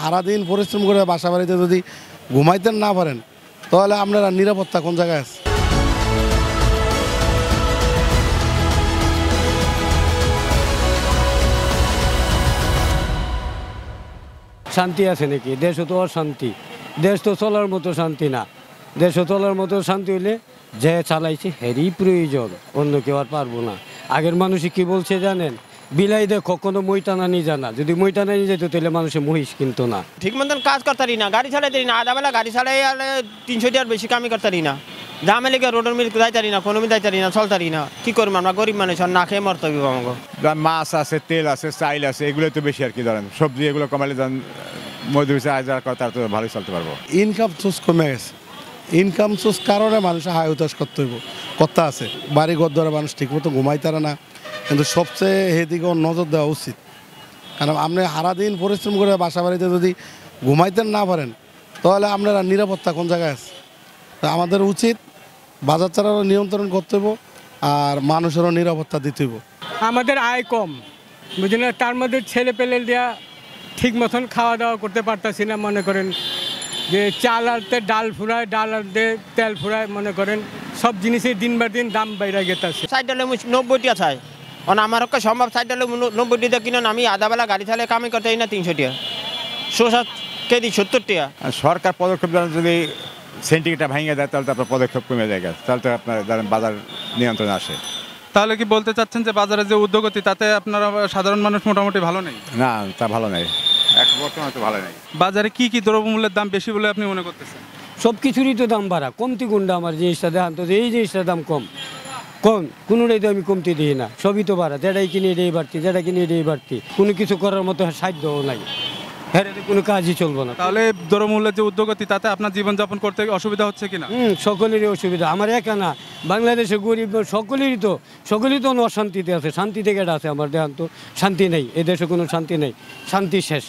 সারাদিন পরিশ্রম করে বাসা বাড়িতে যদি ঘুমাইতে না পারেন তাহলে আপনারা নিরাপত্তা কোন জায়গায় আছে? শান্তি আছে নাকি? দেশও তো অশান্তি, দেশ তো চলার মতো শান্তি না। দেশও চলার মতো শান্তি হলে যে চালাইছে হেরই প্রয়োজন, অন্য কেউ আর পারবো না। আগের মানুষে কি বলছে জানেন? বিলাই দেখো কোনো মইটানা নিয়ে জানা, যদি মইটানা নিয়ে যেত তাহলে মানুষের মহিষ কিনতো না। ঠিক মতন কাজ করতারি না, গাড়ি চালাইতে না, আধাবেলা গাড়ি চালাই আর 300 টাকার বেশি কামি করতারি না। জামে লেগে রোডের মিল যাইতারি না, কোনো মিল যাইতারি না, চলতারি না। কি করবো আমরা গরিব মানুষ, না খেয়ে মরতে হবে আমাকে। মাছ আছে, তেল আছে, চাইল আছে, এগুলো তো বেশি আর কি। ধরেন সবজি এগুলো কমালে ধরেন মধ্যবিত্ত আয় যারা করে তারা তো ভালোই চলতে পারবো। ইনকাম সোর্স কমে গেছে, ইনকাম সোর্স কারণে মানুষের হায় উতাস করতে হইব, কথা আছে। বাড়ি ঘর ধরে মানুষ ঠিকমতো ঘুমাইতারে না, কিন্তু সবচেয়ে এদিকেও নজর দেওয়া উচিত। কারণ আপনি সারাদিন পরিশ্রম করে বাসা বাড়িতে যদি ঘুমাইতে না পারেন তাহলে আপনারা নিরাপত্তা কোন জায়গায় আছে? তা আমাদের উচিত বাজার চালানো নিয়ন্ত্রণ করতে হইব, আর মানুষেরও নিরাপত্তা দিতে হইব। আমাদের আয় কম, বুঝলেন, তার মধ্যে ছেলে পেলে দেওয়া ঠিক মতন খাওয়া দাওয়া করতে পারতেছি না। মনে করেন যে চাল আনতে ডাল ফুরায়, ডাল আনতে তেল ফুরায়, মনে করেন সব জিনিসের দিন বার দিন দাম বাইরে গেতেছে। 60 টাকা 90 টাকা চাই, আমার পক্ষে সম্ভব 60 টাকা 90 টাকা কিনুন। আমি আধাবেলা গাড়ি চালাই কামি করতে না 300 টাকা, শসা কেজি 70 টাকা। আর সরকার পদক্ষেপ যদি সেন্টিটা ভেঙে দেয় তাহলে তো আপনার পদক্ষেপ কমে যায়, তাহলে তো আপনার ধরেন বাজার নিয়ন্ত্রণে আসে। তাহলে কি বলতে চাচ্ছেন যে বাজারে যে উদ্যোগতি তাতে আপনারা সাধারণ মানুষ মোটামুটি ভালো নেই? না, তা ভালো নেই, এক বর্তমানে তো ভালো নেই। বাজারে কি কি দ্রব্যমূল্যের দাম বেশি বলে আপনি মনে করতেছেন? সব কিছুরই তো দাম বাড়া, কমতি কোনটা? আমার জিনিসটা দেখান তো, এই জিনিসটার দাম কম কোনোটাই তো আমি কমতি দিই না, সবই তো বাড়া। যেটাই কিনে এটাই বাড়তি, যেটা কিনে এটাই বাড়তি, কোনো কিছু করার মতো সাধ্যও নাই, হ্যাঁ কোনো কাজই চলবো না। তাহলে দ্রব্যমূল্যের যে উদ্যোগতি তাতে আপনার জীবনযাপন করতে অসুবিধা হচ্ছে কিনা? সকলেরই অসুবিধা, আমার একা না, বাংলাদেশে গরিব সকলেই তো অশান্তিতে আছে। শান্তি থেকে আছে আমার দেহান্ত, শান্তি নেই, এদেশে কোনো শান্তি নেই, শান্তি শেষ।